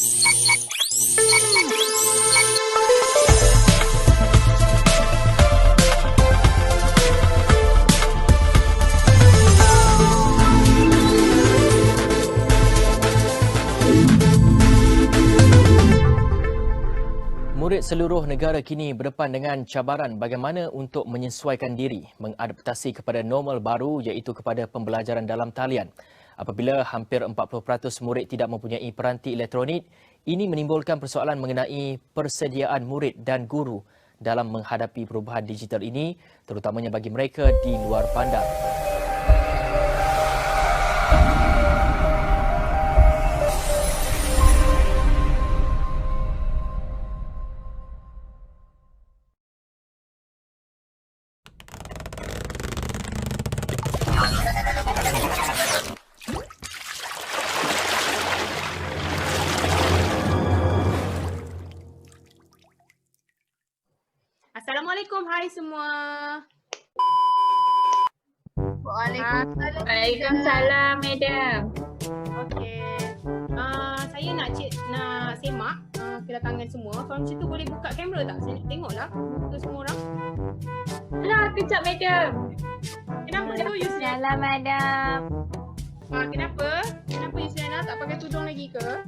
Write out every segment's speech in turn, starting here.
Murid seluruh negara kini berdepan dengan cabaran bagaimana untuk menyesuaikan diri, mengadaptasi kepada normal baru iaitu kepada pembelajaran dalam talian. Apabila hampir 40% murid tidak mempunyai peranti elektronik, ini menimbulkan persoalan mengenai persediaan murid dan guru dalam menghadapi perubahan digital ini, terutamanya bagi mereka di luar bandar. Assalamualaikum, hai semua. Waalaikumsalam, madam. Okey. Saya nak semak kedatangan semua. Kalau macam tu boleh buka kamera tak? Saya nak tengoklah muka semua orang. Lah, kejap madam. Kenapa tu Yusriana? Salam madam. Kenapa? Kenapa Yusriana tak pakai tudung lagi ke?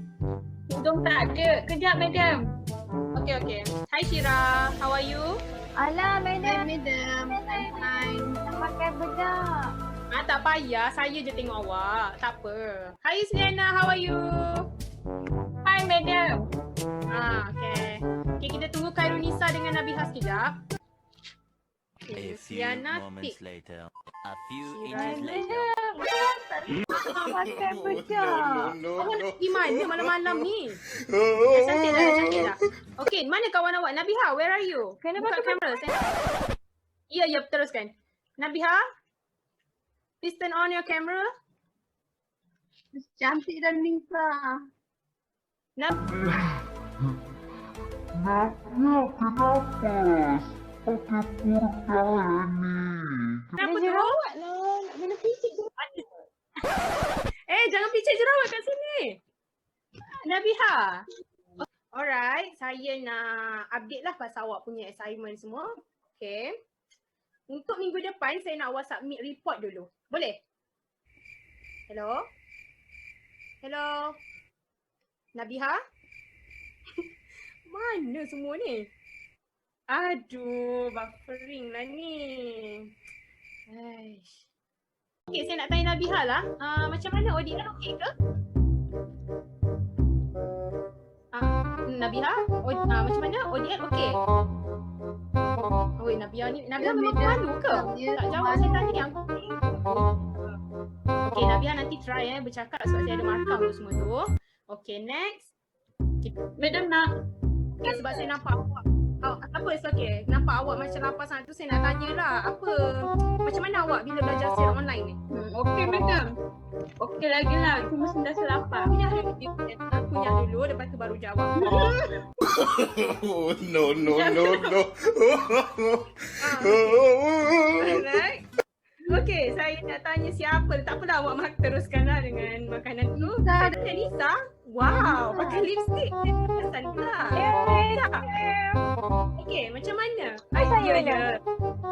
Tudung tak ada. Kejap madam. Okey. Hai Syira, how are you? Alah madam. Madam, I'm fine. Nak pakai bedak. Tak payah, saya je tengok awak. Tak apa. Hai Yusriana, how are you? Hi madam. Okay, kita tunggu Khairunisa dengan Nabihah sekejap. A few moments later. A few Syira. inches later. Nak pakai bedak. Awak nak pergi mana malam-malam ni? Cantik lah. Okey, mana kawan awak? Nabihah, where are you? Kenapa Buka kamera. Ya, teruskan. Nabihah, please turn on your camera. Cantik dan Nisa. Kenapa tu? Jerawat lah. Nak kena picit jerawat. Jangan picit jerawat kat sini. Nabihah. Alright, saya nak update lah pasal awak punya assignment semua. Okay. Untuk minggu depan, saya nak awak submit report dulu. Boleh? Hello? Nabihah? Mana semua ni? Aduh, buffering lah ni. Okay, saya nak tanya Nabihah lah. Macam mana ODL okey ke? Nabihah? Macam mana ODL okey? Nabihah memang malu ke? Tak jawab saya tanya yang okey, Nabihah nanti try bercakap sebab saya ada markah untuk semua tu. Okay, next. Madam nak. Okay, sebab saya nampak awak. Apa okay? Nampak awak macam lapar sangat tu, saya nak tanya lah. Macam mana awak bila belajar secara online ni? Okey madam. Okey lagi lah. Cuma senasa lapar. Kunyah dulu, lepas tu baru jawab. No. Alright. Okay, saya nak tanya siapa. Tak apalah awak teruskanlah dengan makanan tu. Saya tanya Nisa. Wow, pakai lipstick. Kesan pula. Okay, macam mana? Ya.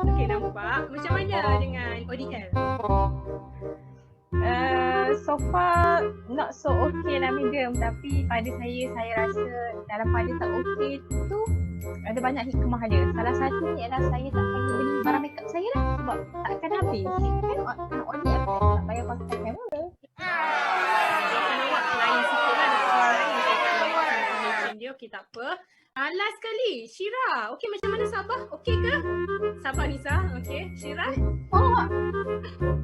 Okay, nampak. Macam mana dengan ODL? So far not so okay lah medium. Tapi pada saya rasa dalam pada tak okay tu ada banyak hikmah dia. Salah satu ni adalah saya tak perlu beli barang makeup saya lah. Sebab takkan habis. Kan ODL tak payah pakai kamera. Awak lain sikit lah. Dia okey, tak apa. Last sekali, Syira. Okey, macam mana Sabah? Okey ke? Sabah Nisa, okey. Syira?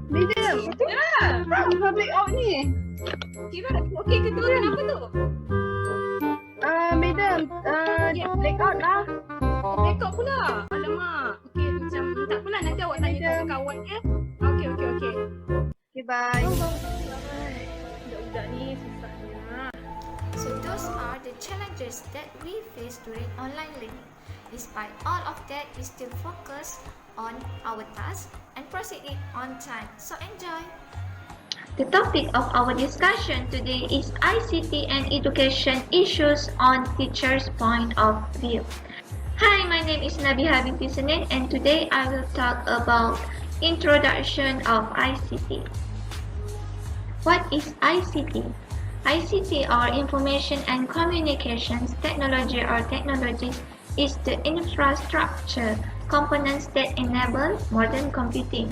Madam. Ya. Public out ni. Syira, okey ke tu? Kenapa tu? Madam. Blackout lah. Blackout pula. Alamak. Okey, macam tak apalah, nanti awak tanya ke kawan dia. Okey. Okay, bye. Budak-budak ni susahnya. So those are the challenges that we face during online learning. Despite all of that, we still focus on our task and proceed it on time. So enjoy! The topic of our discussion today is ICT and education issues on teachers' point of view. Hi, my name is Nabiha binti Senin and today I will talk about introduction of ICT. What is ICT? ICT or Information and Communications Technology or Technologies is the infrastructure components that enable modern computing.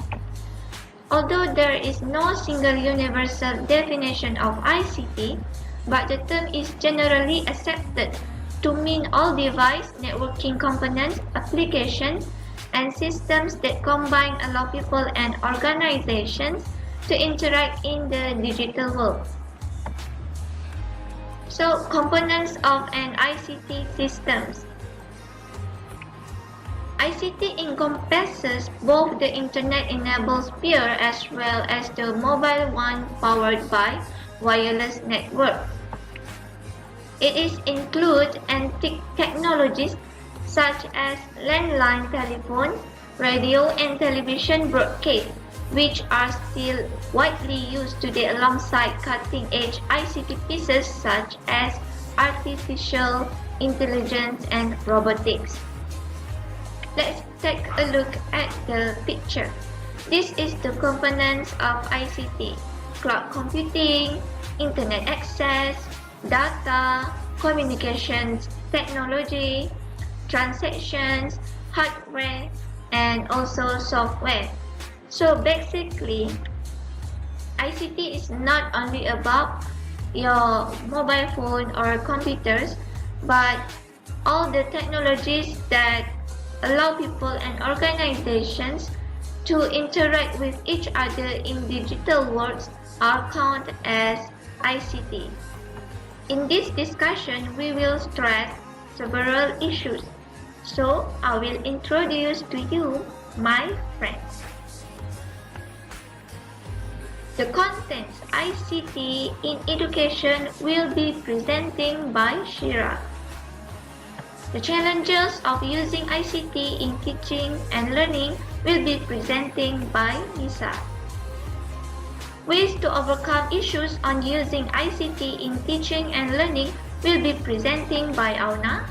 Although there is no single universal definition of ICT, but the term is generally accepted to mean all device, networking components, applications, and systems that combine allow people and organizations to interact in the digital world. So, components of an ICT systems. ICT encompasses both the internet-enabled sphere as well as the mobile one powered by wireless network. It includes antique technologies such as landline telephone, radio and television broadcast, which are still widely used today alongside cutting-edge ICT pieces such as artificial intelligence and robotics. Let's take a look at the picture. This is the components of ICT: cloud computing, internet access, data, communications technology, transactions, hardware, and also software. So basically, ICT is not only about your mobile phone or computers, but all the technologies that allow people and organizations to interact with each other in digital worlds are counted as ICT. In this discussion, we will stress several issues. So, I will introduce to you my friends. The contents ICT in education will be presenting by Shira. The challenges of using ICT in teaching and learning will be presenting by Nisa. Ways to overcome issues on using ICT in teaching and learning will be presenting by Auna.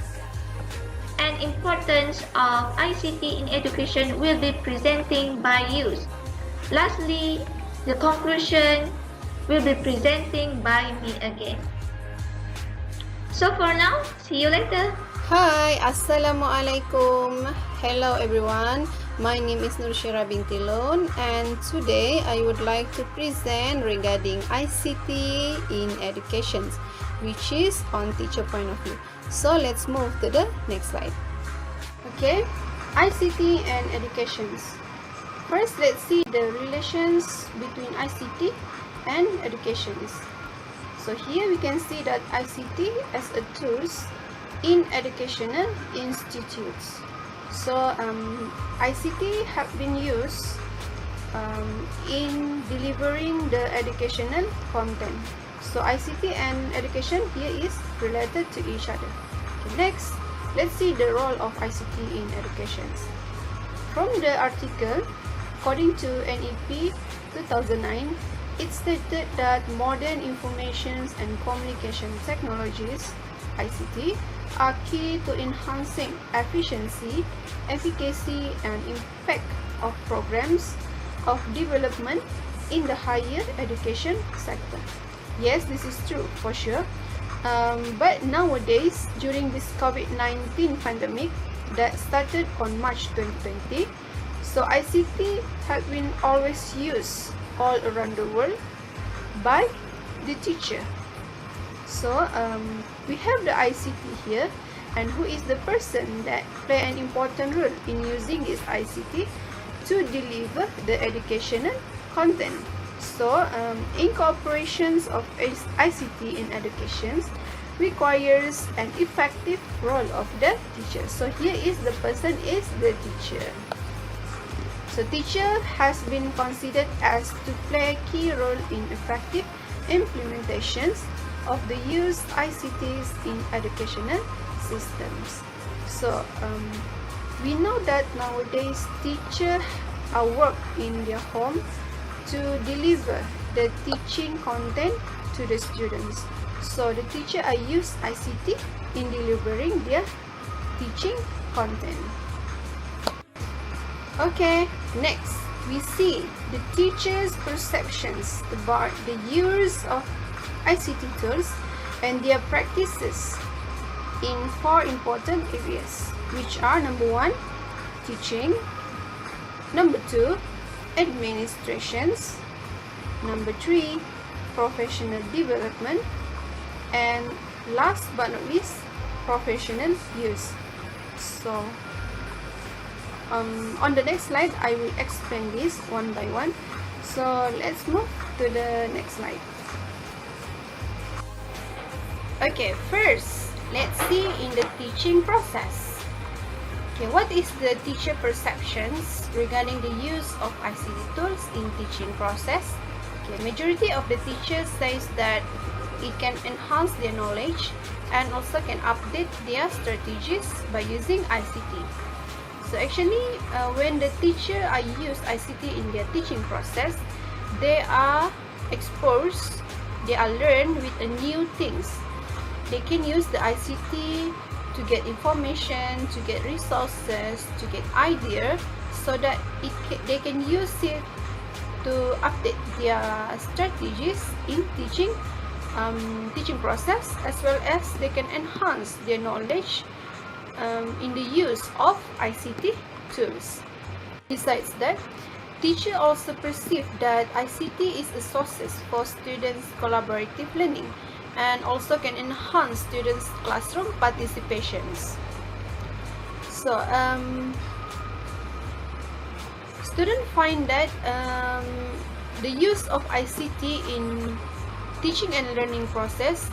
And importance of ICT in education will be presenting by Yus. Lastly, the conclusion will be presenting by me again. So for now, see you later. Hi, Assalamualaikum. Hello everyone. My name is Nurshira binti Lon and today I would like to present regarding ICT in education, which is on teacher point of view. So let's move to the next slide. Okay, ICT and educations. First, let's see the relations between ICT and educations. So here we can see that ICT as a tools in educational institutes. So ICT have been used in delivering the educational content. So ICT and education here is related to each other. Okay, next, let's see the role of ICT in education. From the article, according to NEP 2009, it stated that modern information and communication technologies (ICT) are key to enhancing efficiency, efficacy, and impact of programs of development in the higher education sector. Yes, this is true for sure. But nowadays, during this COVID-19 pandemic that started on March 2020, so ICT have been always used all around the world by the teacher. So we have the ICT here, and who is the person that play an important role in using this ICT to deliver the educational content. So incorporation of ICT in education requires an effective role of the teacher. So here is the person is the teacher. So teacher has been considered as to play a key role in effective implementations of the used ICTs in educational systems. So we know that nowadays teachers are work in their home to deliver the teaching content to the students. So the teacher use ICT in delivering their teaching content. Okay, next we see the teacher's perceptions about the use of ICT tools and their practices in 4 important areas, which are number 1, teaching, number 2, administrations, number 3, professional development, and last but not least, professional use. So on the next slide I will explain this one by one. So let's move to the next slide. Okay, first let's see in the teaching process. Okay, what is the teacher perceptions regarding the use of ICT tools in teaching process? Okay, majority of the teachers says that it can enhance their knowledge and also can update their strategies by using ICT. So actually, when the teacher use ICT in their teaching process, they are exposed, they are learned with new things. They can use the ICT to get information, to get resources, to get idea, so that they can use it to update their strategies in teaching process, as well as they can enhance their knowledge in the use of ICT tools. Besides that, teacher also perceive that ICT is a source for students' collaborative learning and also can enhance students' classroom participations. So students find that the use of ICT in teaching and learning process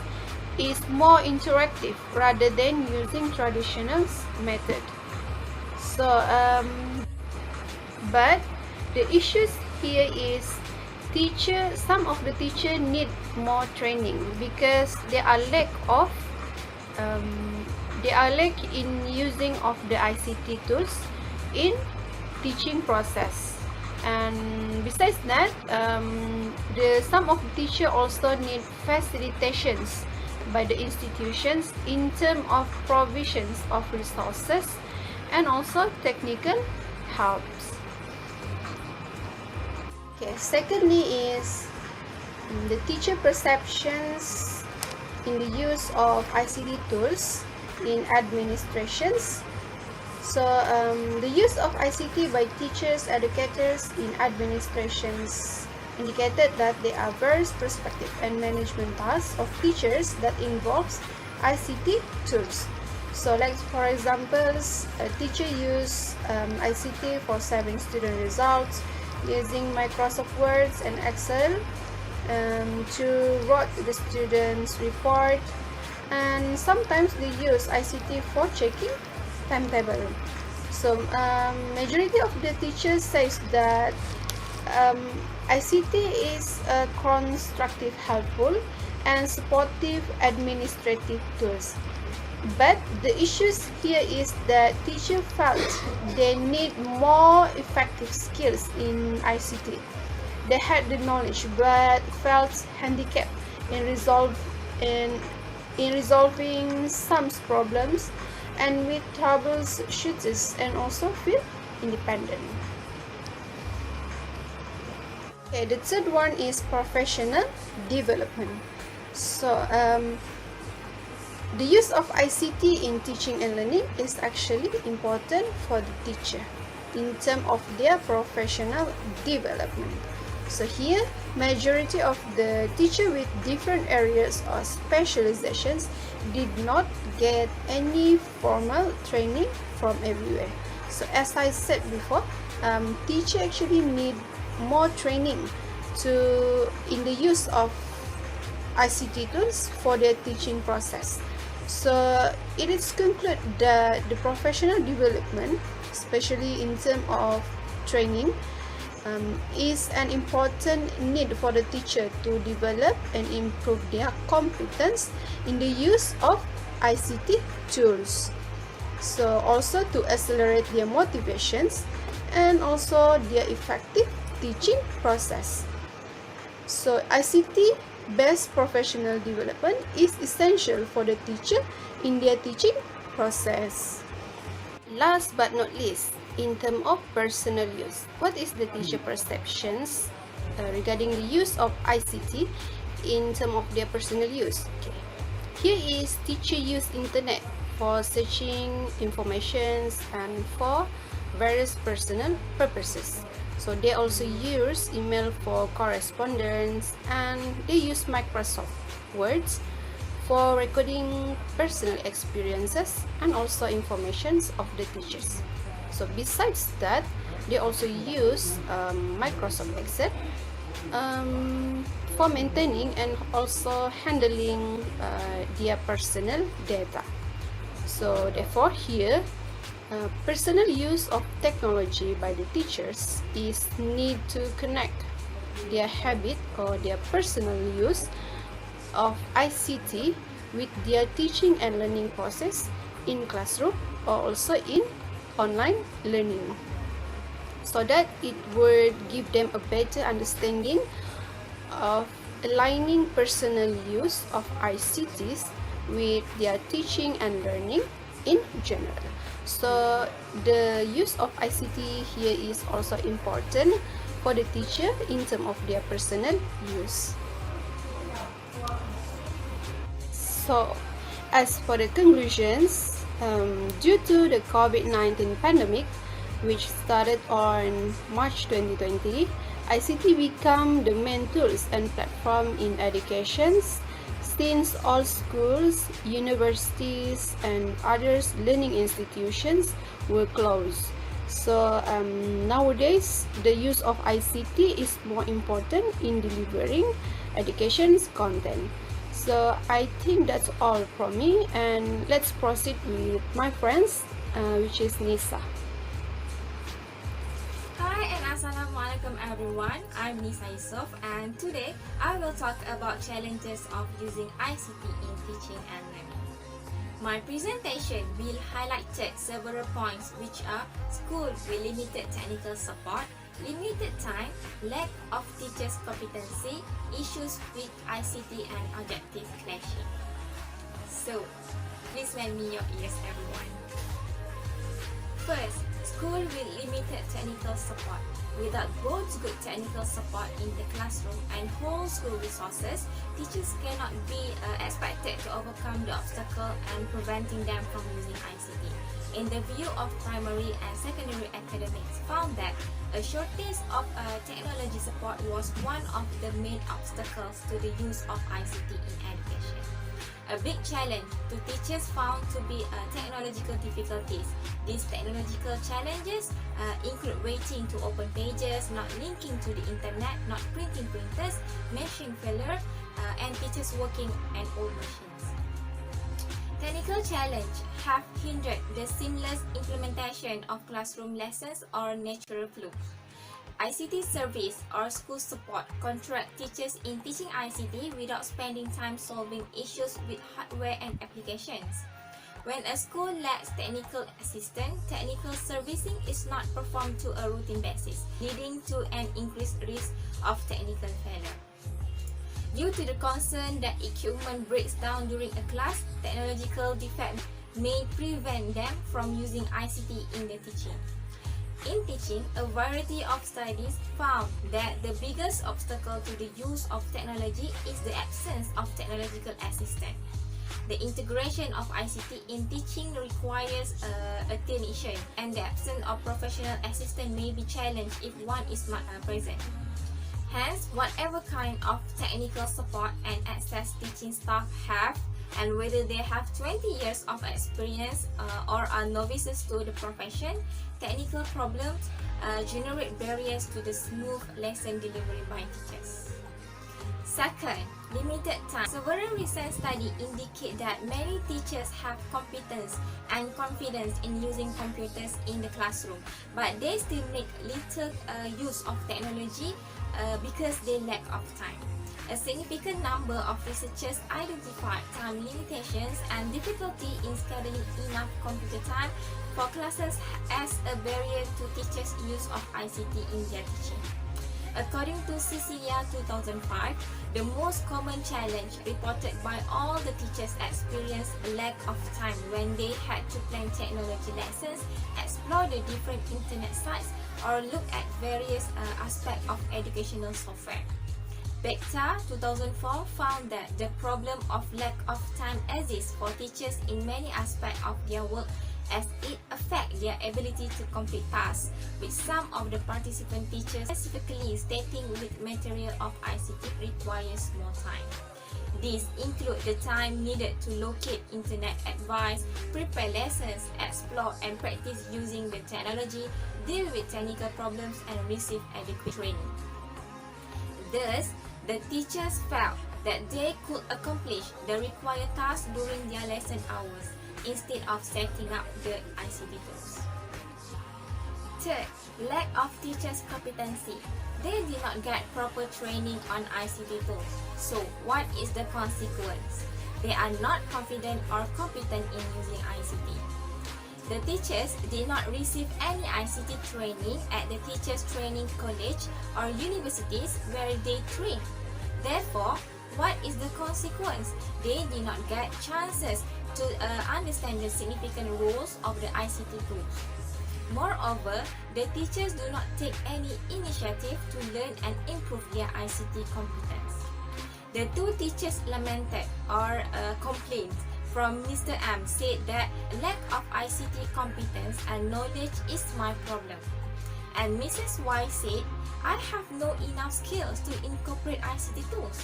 is more interactive rather than using traditional method. So but the issues here is some of the teacher need more training because there are lack in using of the ICT tools in teaching process. And besides that, some of the teacher also need facilitations by the institutions in terms of provisions of resources and also technical helps. Okay, secondly is the teacher perceptions in the use of ICT tools in administrations. So the use of ICT by teachers, educators in administrations indicated that there are various perspective and management tasks of teachers that involves ICT tools. So like for example, a teacher use ICT for saving student results, using Microsoft Word and Excel to write the students' report, and sometimes they use ICT for checking timetable. So majority of the teachers says that ICT is a constructive, helpful and supportive administrative tools. But the issues here is that teachers felt they need more effective skills in ICT. They had the knowledge but felt handicapped in resolving some problems and with troubleshooters, and also feel independent. Okay, the third one is professional development. So the use of ICT in teaching and learning is actually important for the teacher in terms of their professional development. So here, majority of the teacher with different areas or specializations did not get any formal training from everywhere. So as I said before, teacher actually need more training in the use of ICT tools for their teaching process. So it is concluded that the professional development, especially in terms of training, is an important need for the teacher to develop and improve their competence in the use of ICT tools. So also to accelerate their motivations and also their effective teaching process. So ICT based professional development is essential for the teacher in their teaching process. Last but not least, in terms of personal use, what is the teacher perceptions regarding the use of ICT in terms of their personal use? Okay. Here is teacher use internet for searching informations and for various personal purposes. So they also use email for correspondence, and they use Microsoft Words for recording personal experiences and also informations of the teachers. So besides that, they also use Microsoft Excel for maintaining and also handling their personal data. So therefore here, personal use of technology by the teachers is need to connect their habit or their personal use of ICT with their teaching and learning process in classroom or also in online learning, so that it would give them a better understanding of aligning personal use of ICTs with their teaching and learning in general. So the use of ICT here is also important for the teacher in terms of their personal use. So as for the conclusions, due to the COVID-19 pandemic, which started on March 2020, ICT become the main tools and platform in education, since all schools, universities, and other learning institutions were closed. So nowadays, the use of ICT is more important in delivering education content. So I think that's all from me, and let's proceed with my friends, which is Nisa. Hi and Assalamualaikum everyone, I'm Nisa Yusof, and today I will talk about challenges of using ICT in teaching and learning. My presentation will highlight several points, which are school with limited technical support, limited time, lack of teachers' competency, issues with ICT and objective clashing. So, please lend me your ears everyone. First, school with limited technical support. Without both good technical support in the classroom and whole school resources, teachers cannot be expected to overcome the obstacle and preventing them from using ICT. In the view of primary and secondary academics, found that a shortage of technology support was one of the main obstacles to the use of ICT in education. A big challenge to teachers found to be technological difficulties. These technological challenges include waiting to open pages, not linking to the internet, not printing printers, machine failure, and teachers working on old machines. Technical challenges have hindered the seamless implementation of classroom lessons or natural flow. ICT service or school support contract teachers in teaching ICT without spending time solving issues with hardware and applications. When a school lacks technical assistance, technical servicing is not performed to a routine basis, leading to an increased risk of technical failure. Due to the concern that equipment breaks down during a class, technological defects may prevent them from using ICT in the teaching. In teaching, a variety of studies found that the biggest obstacle to the use of technology is the absence of technological assistance. The integration of ICT in teaching requires a technician, and the absence of professional assistance may be challenged if one is not present. Hence, whatever kind of technical support and access teaching staff have, and whether they have 20 years of experience or are novices to the profession, technical problems generate barriers to the smooth lesson delivery by teachers. Second, limited time. Several recent studies indicate that many teachers have competence and confidence in using computers in the classroom, but they still make little use of technology because they lack of time. A significant number of researchers identified time limitations and difficulty in scheduling enough computer time for classes as a barrier to teachers' use of ICT in their teaching. According to Cecilia 2005, the most common challenge reported by all the teachers experienced a lack of time when they had to plan technology lessons, explore the different internet sites, or look at various aspects of educational software. Bekta 2004 found that the problem of lack of time exists for teachers in many aspects of their work, as it affects their ability to complete tasks, with some of the participant teachers specifically stating with material of ICT requires more time. These include the time needed to locate internet advice, prepare lessons, explore and practice using the technology, deal with technical problems, and receive adequate training. Thus, the teachers felt that they could accomplish the required tasks during their lesson hours instead of setting up the ICT tools. Third, lack of teachers' competency. They did not get proper training on ICT tools. So, what is the consequence? They are not confident or competent in using ICT. The teachers did not receive any ICT training at the Teachers Training College or universities where they train. Therefore, what is the consequence? They did not get chances to understand the significant roles of the ICT tools. Moreover, the teachers do not take any initiative to learn and improve their ICT competence. The two teachers lamented or complained from Mr. M said that lack of ICT competence and knowledge is my problem. And Mrs. Y said, I have no enough skills to incorporate ICT tools.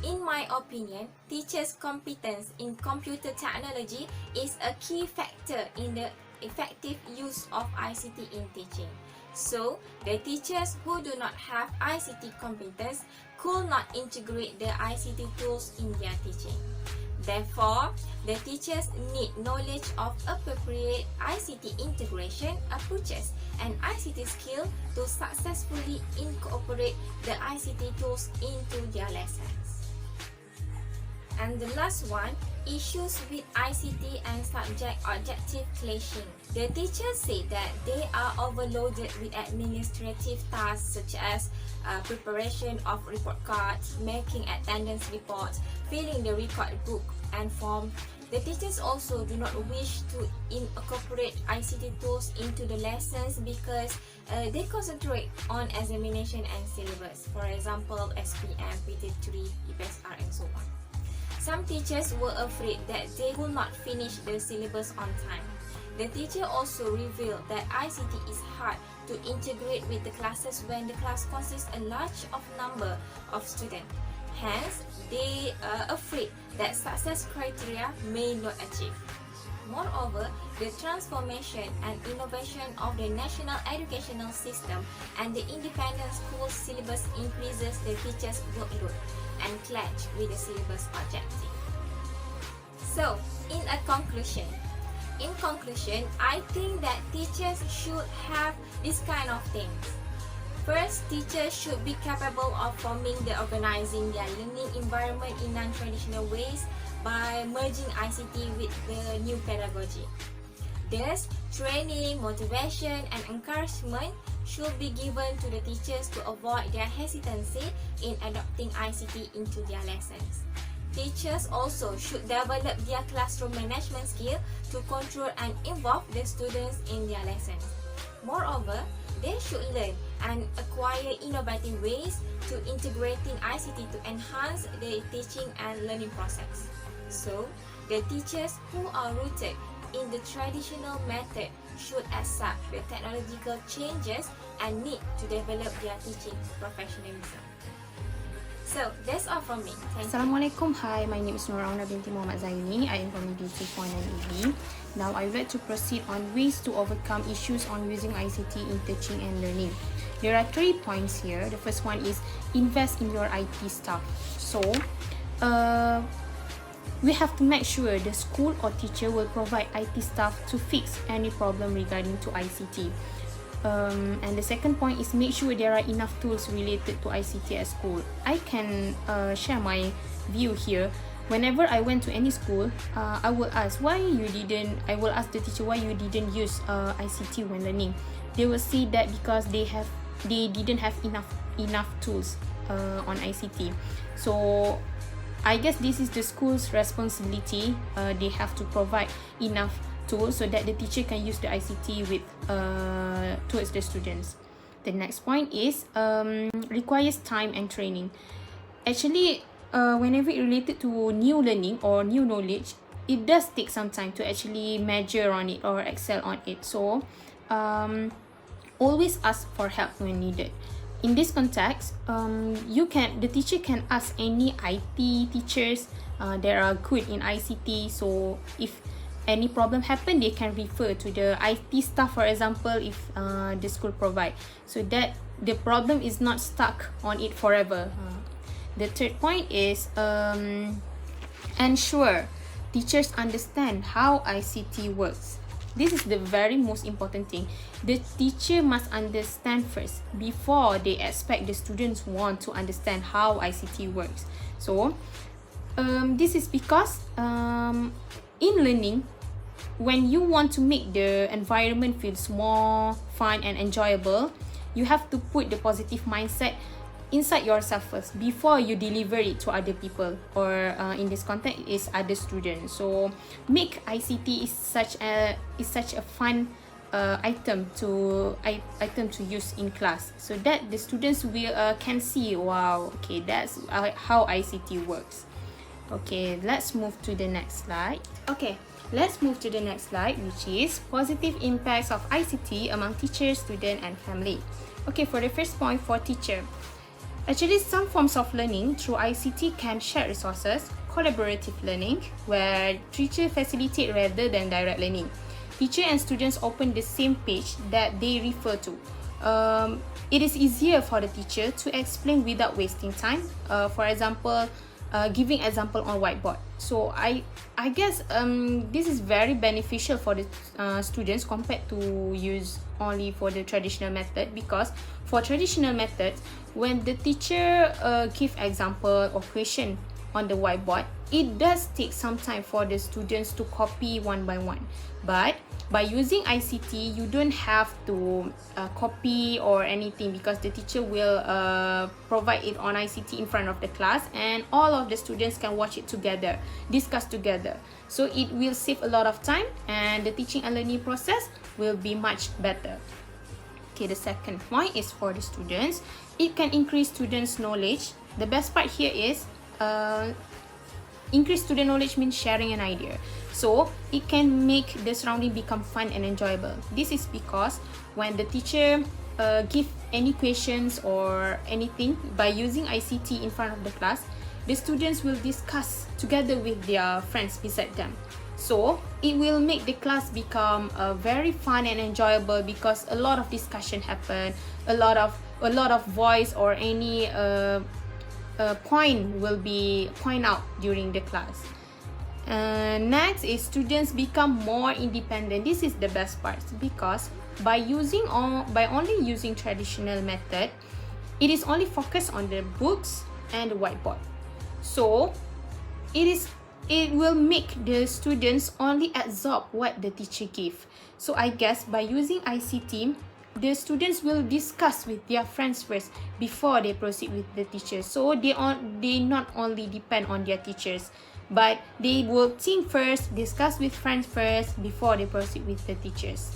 In my opinion, teachers' competence in computer technology is a key factor in the effective use of ICT in teaching. So, the teachers who do not have ICT competence could not integrate the ICT tools in their teaching. Therefore, the teachers need knowledge of appropriate ICT integration approaches and ICT skill to successfully incorporate the ICT tools into their lessons. And the last one, issues with ICT and subject objective clashing. The teachers say that they are overloaded with administrative tasks such as preparation of report cards, making attendance reports, filling the record book and form. The teachers also do not wish to incorporate ICT tools into the lessons because they concentrate on examination and syllabus, for example SPM, PT3, EPSR and so on. Some teachers were afraid that they would not finish the syllabus on time. The teacher also revealed that ICT is hard to integrate with the classes when the class consists a large number of students. Hence, they are afraid that success criteria may not achieve. Moreover, the transformation and innovation of the national educational system and the independent school syllabus increases the teachers' workload and clash with the syllabus objective. So, in conclusion, I think that teachers should have this kind of things. First, teachers should be capable of forming the organizing their learning environment in non-traditional ways by merging ICT with the new pedagogy. Thus, training, motivation, and encouragement should be given to the teachers to avoid their hesitancy in adopting ICT into their lessons. Teachers also should develop their classroom management skill to control and involve the students in their lessons. Moreover, they should learn and acquire innovative ways to integrating ICT to enhance the teaching and learning process. So, the teachers who are rooted in the traditional method should accept the technological changes and need to develop their teaching professionalism. So, that's all from me. Thank you. Assalamualaikum. Hi, my name is Norauna binti Muhammad Zaini. I am from EDC 49EB. Now, I would like to proceed on ways to overcome issues on using ICT in teaching and learning. There are 3 points here. The first one is invest in your IT staff. So, we have to make sure the school or teacher will provide IT staff to fix any problem regarding to ICT. And the second point is make sure there are enough tools related to ICT at school. I can share my view here. Whenever I went to any school, I will ask I will ask the teacher why you didn't use ICT when learning. They will say that because they have they didn't have enough tools on ICT. So I guess this is the school's responsibility. They have to provide enough tools so that the teacher can use the ICT with towards the students. The next point is requires time and training. Actually, whenever it related to new learning or new knowledge, it does take some time to actually measure on it or excel on it. So always ask for help when needed. In this context, the teacher can ask any IT teachers that are good in ICT. So if any problem happen, they can refer to the IT staff, for example, if the school provide, so that the problem is not stuck on it forever. The third point is ensure teachers understand how ICT works. This is the very most important thing. The teacher must understand first before they expect the students want to understand how ICT works. So this is because in learning, when you want to make the environment feels more fun and enjoyable, you have to put the positive mindset inside yourself first before you deliver it to other people, or in this context is other students. So make ICT is such a fun item to use in class, so that the students will can see, wow, okay, that's how ICT works. Okay, let's move to the next slide. Okay, let's move to the next slide, which is positive impacts of ICT among teachers, student, and family. Okay, for the first point, for teacher. Actually, some forms of learning through ICT can share resources, collaborative learning, where teacher facilitate rather than direct learning. Teacher and students open the same page that they refer to. It is easier for the teacher to explain without wasting time. For example, giving example on whiteboard. So I guess this is very beneficial for the students compared to use only for the traditional method, because for traditional methods, when the teacher give example or question on the whiteboard, it does take some time for the students to copy one by one. But by using ICT, you don't have to copy or anything, because the teacher will provide it on ICT in front of the class, and all of the students can watch it together, discuss together. So it will save a lot of time, and the teaching and learning process will be much better. Okay, the second point is for the students. It can increase students' knowledge. The best part here is increase student knowledge means sharing an idea. So it can make the surrounding become fun and enjoyable. This is because when the teacher give any questions or anything by using ICT in front of the class, the students will discuss together with their friends beside them. So it will make the class become very fun and enjoyable, because a lot of discussion happen, a lot of voice or any point will be point out during the class. Next is students become more independent. This is the best part, because by only using traditional method, it is only focused on the books and the whiteboard. So it will make the students only absorb what the teacher gave. So I guess by using ICT, the students will discuss with their friends first before they proceed with the teacher. So they not only depend on their teachers, but they will think first, discuss with friends first before they proceed with the teachers.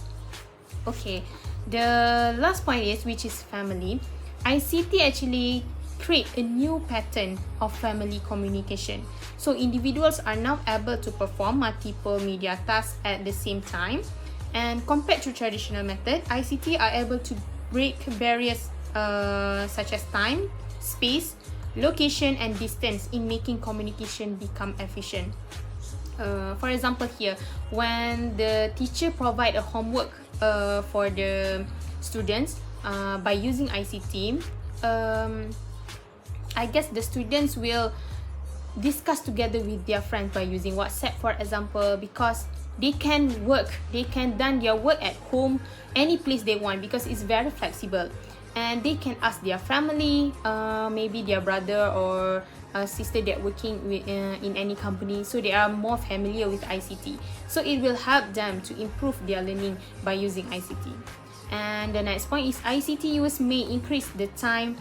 Okay, the last point is, which is family. ICT actually create a new pattern of family communication. So individuals are now able to perform multiple media tasks at the same time. And compared to traditional method, ICT are able to break barriers such as time, space, location, and distance in making communication become efficient. For example here, when the teacher provide a homework for the students by using ICT, I guess the students will discuss together with their friends by using WhatsApp, for example, because they can done their work at home, any place they want, because it's very flexible, and they can ask their family, maybe their brother or sister that working with, in any company, so they are more familiar with ICT. So it will help them to improve their learning by using ICT. And the next point is ICT use may increase the time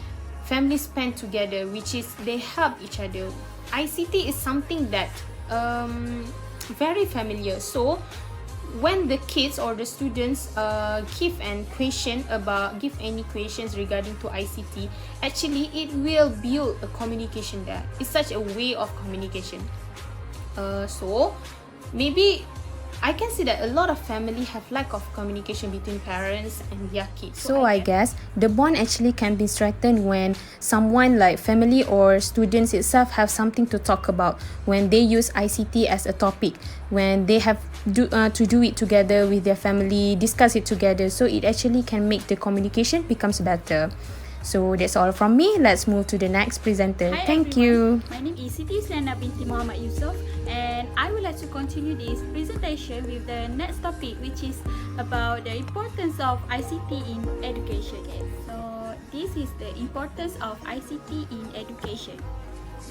families spend together, which is they help each other. ICT is something that very familiar. So when the kids or the students give any questions regarding to ICT, actually it will build a communication there. It's such a way of communication. So maybe I can see that a lot of family have lack of communication between parents and their kids. So I guess the bond actually can be strengthened when someone like family or students itself have something to talk about when they use ICT as a topic, when they have to do it together with their family, discuss it together, so it actually can make the communication becomes better. So that's all from me. Let's move to the next presenter. Hi Thank everyone. you. My name is Siti Islana binti Muhammad Yusof, and I would like to continue this presentation with the next topic, which is about the importance of ICT in education. Okay, so this is the importance of ICT in education,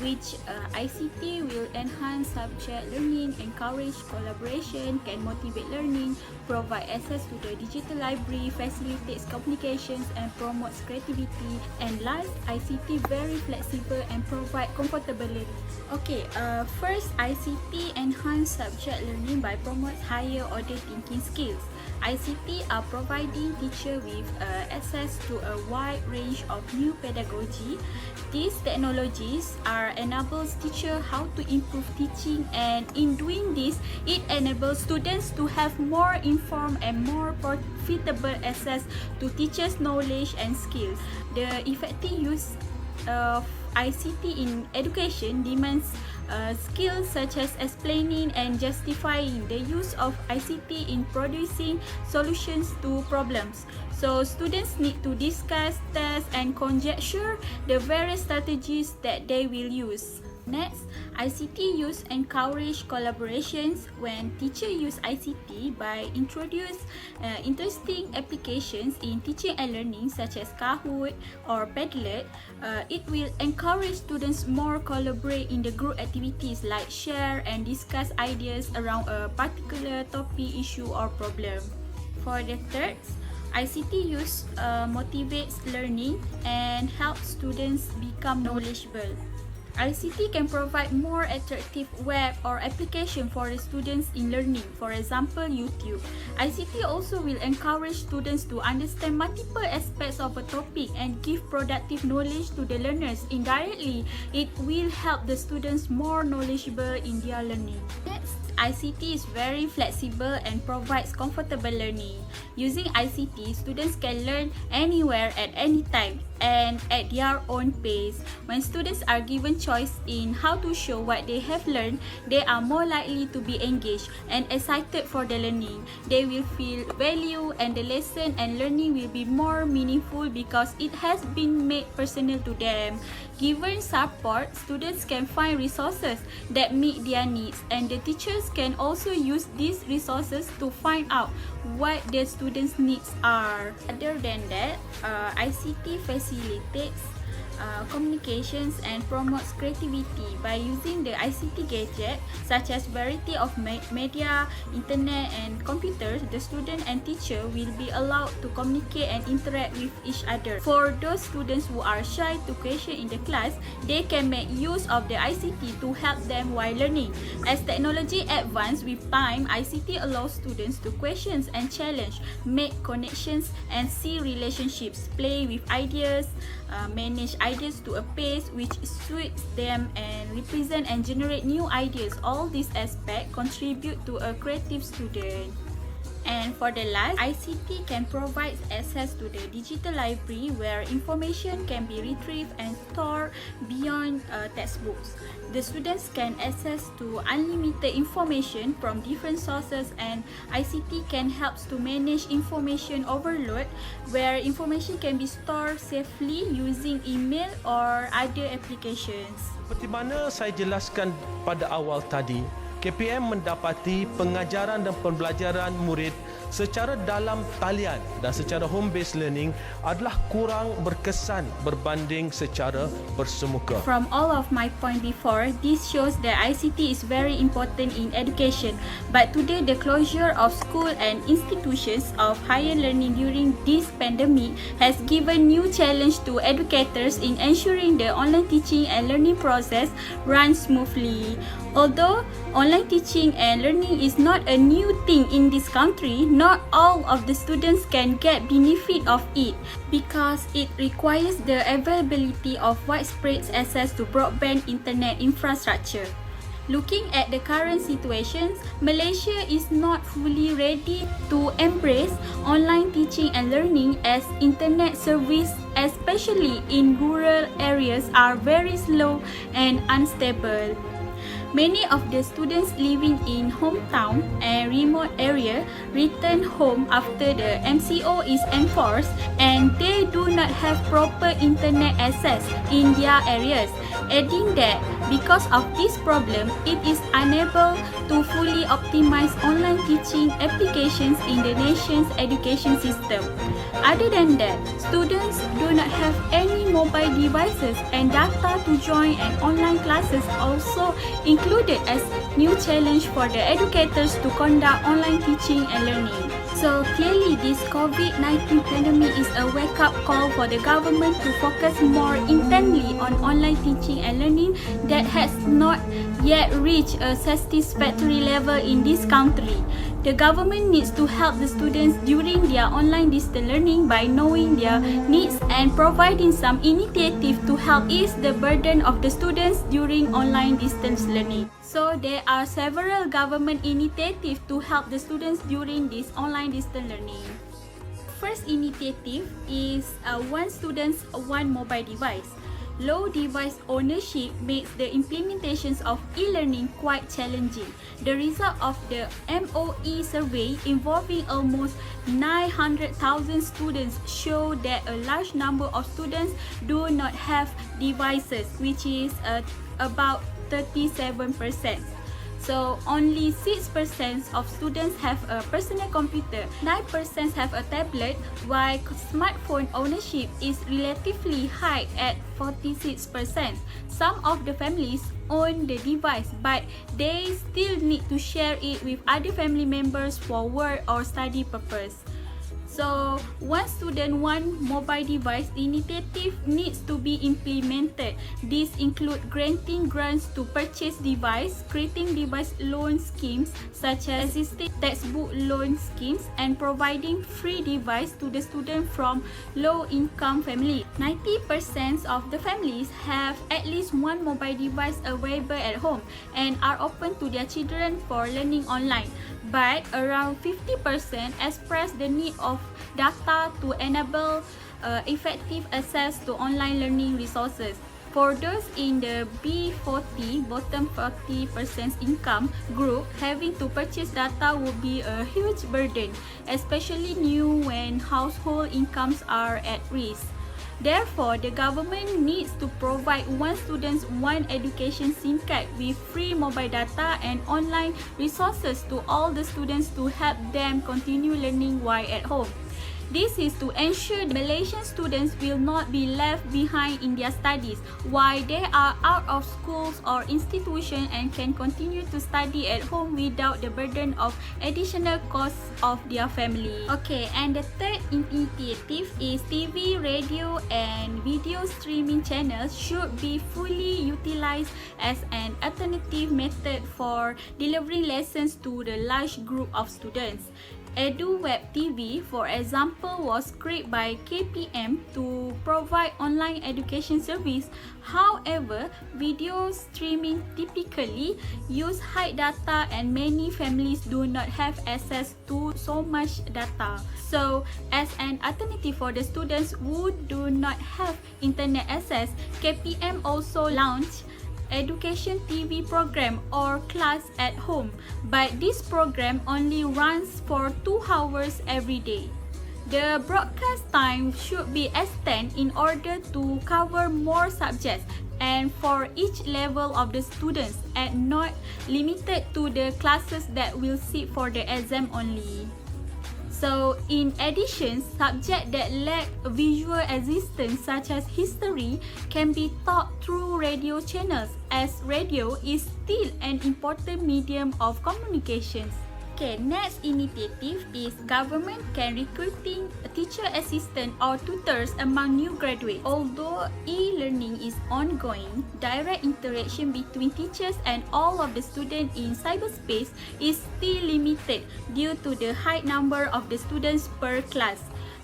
which ICT will enhance subject learning, encourage collaboration, can motivate learning, provide access to the digital library, facilitates communications and promotes creativity, and last, ICT very flexible and provide comfortability. Okay, first, ICT enhance subject learning by promotes higher order thinking skills. ICT are providing teacher with access to a wide range of new pedagogy. These technologies enables teacher how to improve teaching, and in doing this, it enables students to have more informed and more profitable access to teachers' knowledge and skills. The effective use of ICT in education demands skills such as explaining and justifying the use of ICT in producing solutions to problems. So students need to discuss, test and conjecture the various strategies that they will use. Next, ICT use encourage collaborations. When teachers use ICT by introduce interesting applications in teaching and learning such as Kahoot or Padlet, it will encourage students more collaborate in the group activities like share and discuss ideas around a particular topic, issue or problem. For the third, ICT use motivates learning and helps students become knowledgeable. ICT can provide more attractive web or application for the students in learning, for example, YouTube. ICT also will encourage students to understand multiple aspects of a topic and give productive knowledge to the learners. Indirectly, it will help the students more knowledgeable in their learning. Next, ICT is very flexible and provides comfortable learning. Using ICT, students can learn anywhere at any time and at their own pace. When students are given choice in how to show what they have learned, they are more likely to be engaged and excited for the learning. They will feel value and the lesson and learning will be more meaningful because it has been made personal to them. Given support, students can find resources that meet their needs, and the teachers can also use these resources to find out what the students' needs are. Other than that, ICT facilitates communications and promotes creativity by using the ICT gadget such as variety of media, internet and computers. The student and teacher will be allowed to communicate and interact with each other. For those students who are shy to question in the class, they can make use of the ICT to help them while learning. As technology advances with time, ICT allows students to question and challenge, make connections and see relationships, play with ideas, manage ideas to a pace which suits them and represent and generate new ideas. All these aspects contribute to a creative student. And for the last, ICT can provide access to the digital library where information can be retrieved and stored beyond textbooks. The students can access to unlimited information from different sources, and ICT can help to manage information overload where information can be stored safely using email or other applications. Seperti mana saya jelaskan pada awal tadi, KPM mendapati pengajaran dan pembelajaran murid secara dalam talian dan secara home based learning adalah kurang berkesan berbanding secara bersemuka. From all of my point before, this shows that ICT is very important in education. But today, the closure of school and institutions of higher learning during this pandemic has given new challenge to educators in ensuring the online teaching and learning process runs smoothly. Although online teaching and learning is not a new thing in this country, not all of the students can get benefit of it because it requires the availability of widespread access to broadband internet infrastructure. Looking at the current situations, Malaysia is not fully ready to embrace online teaching and learning as internet service, especially in rural areas, are very slow and unstable. Many of the students living in hometown and remote area return home after the MCO is enforced and they do not have proper internet access in their areas. Adding that, because of this problem, it is unable to fully optimize online teaching applications in the nation's education system. Other than that, students do not have any mobile devices and data to join an online classes also included as new challenge for the educators to conduct online teaching and learning. So clearly this COVID-19 pandemic is a wake-up call for the government to focus more intently on online teaching and learning that has not yet reached a satisfactory level in this country. The government needs to help the students during their online distance learning by knowing their needs and providing some initiative to help ease the burden of the students during online distance learning. So there are several government initiatives to help the students during this online distance learning. First initiative is one student, one mobile device. Low device ownership makes the implementations of e-learning quite challenging. The result of the MOE survey involving almost 900,000 students show that a large number of students do not have devices, which is about 37%. So only 6% of students have a personal computer, 9% have a tablet, while smartphone ownership is relatively high at 46%. Some of the families own the device, but they still need to share it with other family members for work or study purpose. So, one student, one mobile device initiative needs to be implemented. These include granting grants to purchase device, creating device loan schemes such as existing textbook loan schemes, and providing free device to the student from low-income family. 90% of the families have at least one mobile device available at home and are open to their children for learning online. But around 50% express the need of data to enable effective access to online learning resources. For those in the B40, bottom 40% income group, having to purchase data would be a huge burden, especially new when household incomes are at risk. Therefore, the government needs to provide one student, one education SIM card with free mobile data and online resources to all the students to help them continue learning while at home. This is to ensure Malaysian students will not be left behind in their studies while they are out of schools or institutions and can continue to study at home without the burden of additional costs of their family. Okay, and the third initiative is TV, radio, and video streaming channels should be fully utilized as an alternative method for delivering lessons to the large group of students. EduWeb TV, for example, was created by KPM to provide online education service. However, video streaming typically use high data and many families do not have access to so much data. So, as an alternative for the students who do not have internet access, KPM also launched education TV program or class at home, but this program only runs for 2 hours every day. The broadcast time should be extended in order to cover more subjects and for each level of the students and not limited to the classes that will sit for the exam only. So in addition, subjects that lack visual assistance such as history can be taught through radio channels, as radio is still an important medium of communications. Okay, next initiative is government can recruiting a teacher assistant or tutors among new graduates. Although e-learning is ongoing, direct interaction between teachers and all of the students in cyberspace is still limited due to the high number of the students per class.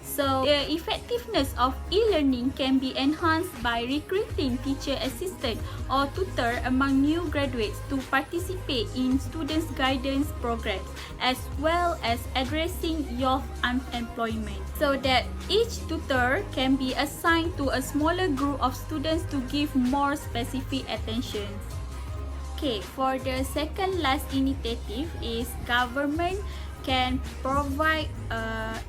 So, the effectiveness of e-learning can be enhanced by recruiting teacher assistant or tutor among new graduates to participate in students' guidance programs, as well as addressing youth unemployment, so that each tutor can be assigned to a smaller group of students to give more specific attention. Okay, for the second last initiative is government can provide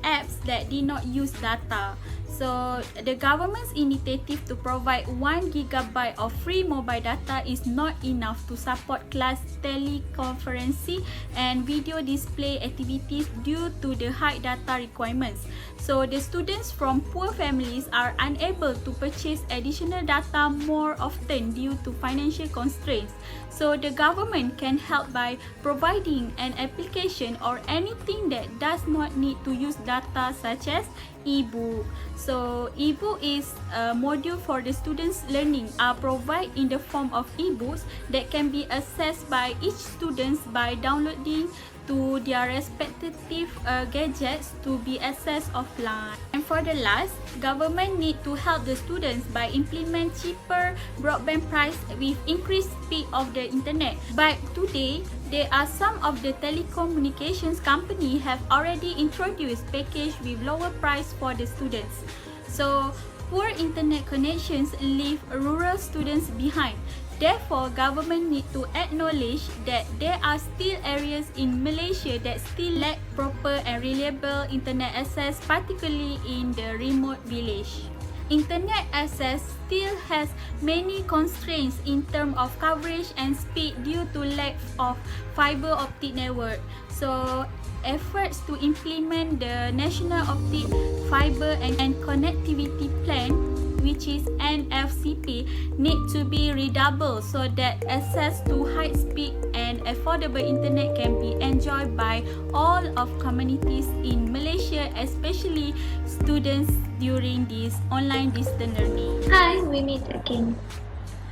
apps that did not use data. So the government's initiative to provide 1 GB of free mobile data is not enough to support class teleconferencing and video display activities due to the high data requirements. So the students from poor families are unable to purchase additional data more often due to financial constraints. So the government can help by providing an application or anything that does not need to use data, such as e-book. So e-book is a module for the students' learning are provided in the form of e-books that can be accessed by each student by downloading to their respective gadgets to be accessed offline. And for the last, government need to help the students by implement cheaper broadband price with increased speed of the internet. But today, there are some of the telecommunications company have already introduced package with lower price for the students. So poor internet connections leave rural students behind. Therefore, government need to acknowledge that there are still areas in Malaysia that still lack proper and reliable internet access, particularly in the remote village. Internet access still has many constraints in terms of coverage and speed due to lack of fiber optic network. So, efforts to implement the National Optic Fiber and Connectivity Plan, which is NFCP, need to be redoubled so that access to high speed and affordable internet can be enjoyed by all of communities in Malaysia, especially students during this online distance learning. Hi, we meet again.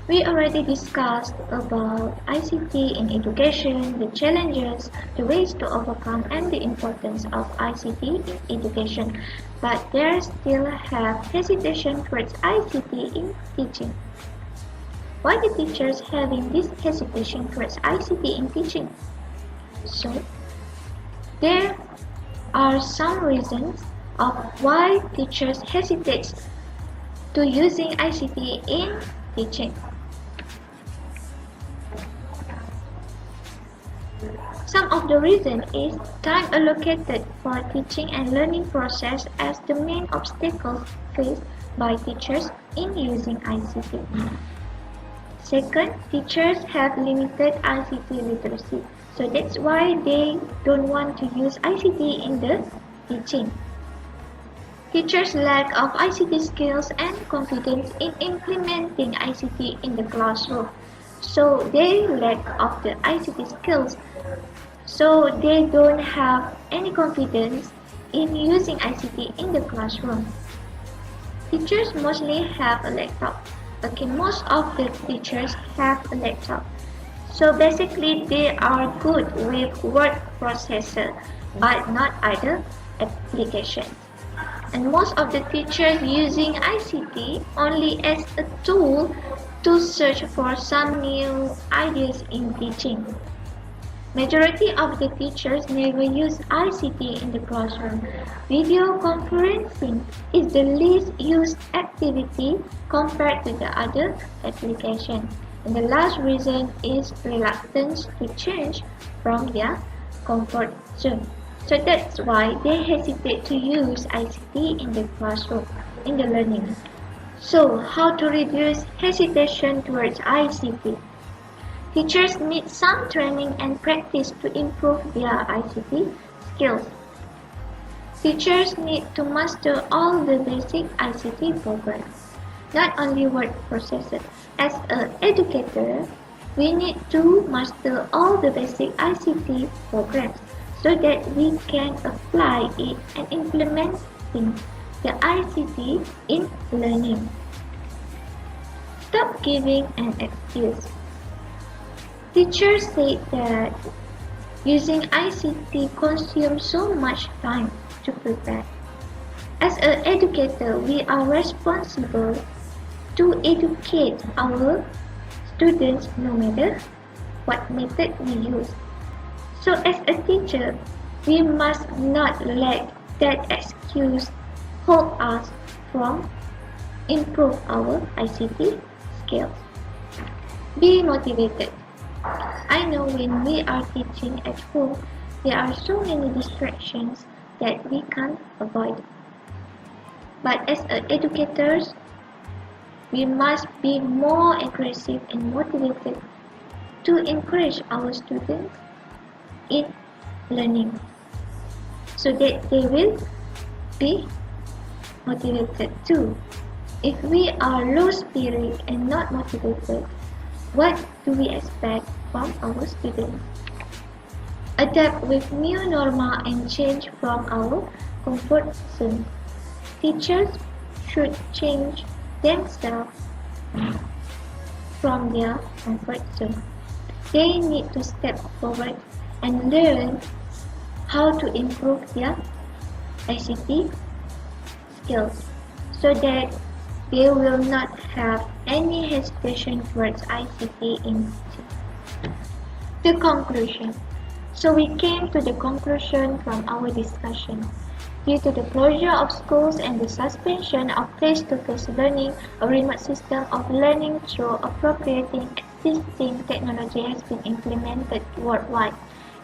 We already discussed about ICT in education, the challenges, the ways to overcome, and the importance of ICT in education. But there still have hesitation towards ICT in teaching. Why the teachers having this hesitation towards ICT in teaching? So, there are some reasons of why teachers hesitate to using ICT in teaching. Some of the reason is time allocated for teaching and learning process as the main obstacle faced by teachers in using ICT. Second, teachers have limited ICT literacy, so that's why they don't want to use ICT in the teaching. Teachers' lack of ICT skills and confidence in implementing ICT in the classroom, so they lack of the ICT skills. So they don't have any confidence in using ICT in the classroom. Teachers mostly have a laptop. Okay, most of the teachers have a laptop. So basically they are good with word processor, but not other applications. And most of the teachers using ICT only as a tool to search for some new ideas in teaching. Majority of the teachers never use ICT in the classroom. Video conferencing is the least used activity compared to the other applications. And the last reason is reluctance to change from their comfort zone. So that's why they hesitate to use ICT in the classroom, in the learning. So how to reduce hesitation towards ICT? Teachers need some training and practice to improve their ICT skills. Teachers need to master all the basic ICT programs, not only word processors. As an educator, we need to master all the basic ICT programs so that we can apply it and implementing the ICT in learning. Stop giving an excuse. Teachers say that using ICT consumes so much time to prepare. As an educator, we are responsible to educate our students no matter what method we use. So as a teacher, we must not let that excuse hold us from improve our ICT skills. Be motivated. I know when we are teaching at home, there are so many distractions that we can't avoid. But as educators, we must be more aggressive and motivated to encourage our students in learning so that they will be motivated too. If we are low spirit and not motivated, what do we expect from our students? Adapt with new normal and change from our comfort zone. Teachers should change themselves from their comfort zone. They need to step forward and learn how to improve their ICT skills so that they will not have any hesitation towards ICT in the conclusion. So we came to the conclusion from our discussion. Due to the closure of schools and the suspension of face-to-face learning, a remote system of learning through appropriating existing technology has been implemented worldwide.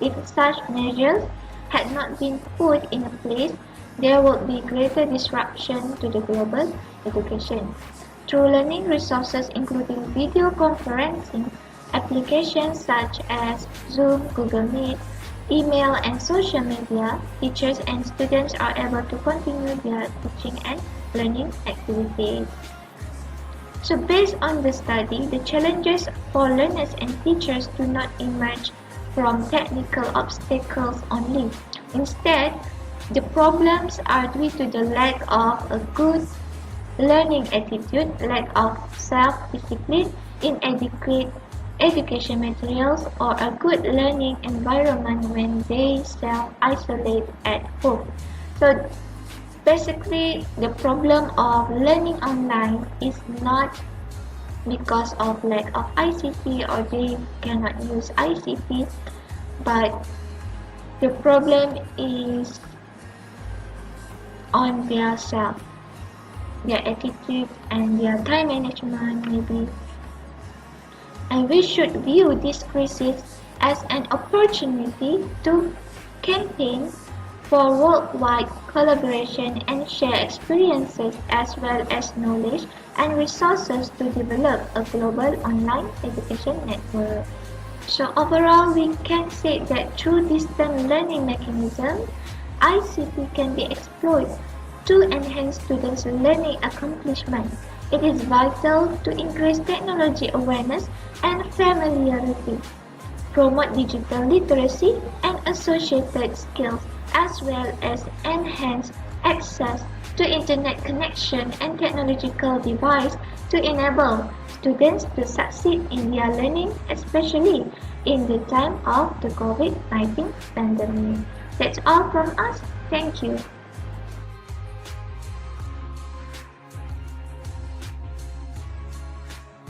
If such measures had not been put in place, there would be greater disruption to the global education. Through learning resources including video conferencing, applications such as Zoom, Google Meet, email and social media, teachers and students are able to continue their teaching and learning activities. So based on the study, the challenges for learners and teachers do not emerge from technical obstacles only. Instead, the problems are due to the lack of a good learning attitude, lack of self-discipline, inadequate education materials, or a good learning environment when they self-isolate at home. So basically, the problem of learning online is not because of lack of ICT or they cannot use ICT, but the problem is on their self, their attitude and their time management maybe. And we should view this crisis as an opportunity to campaign for worldwide collaboration and share experiences as well as knowledge and resources to develop a global online education network. So overall, we can say that through distant learning mechanisms, ICT can be exploited to enhance students' learning accomplishment. It is vital to increase technology awareness and familiarity, promote digital literacy and associated skills, as well as enhance access to internet connection and technological device to enable students to succeed in their learning, especially in the time of the COVID-19 pandemic. That's all from us. Thank you.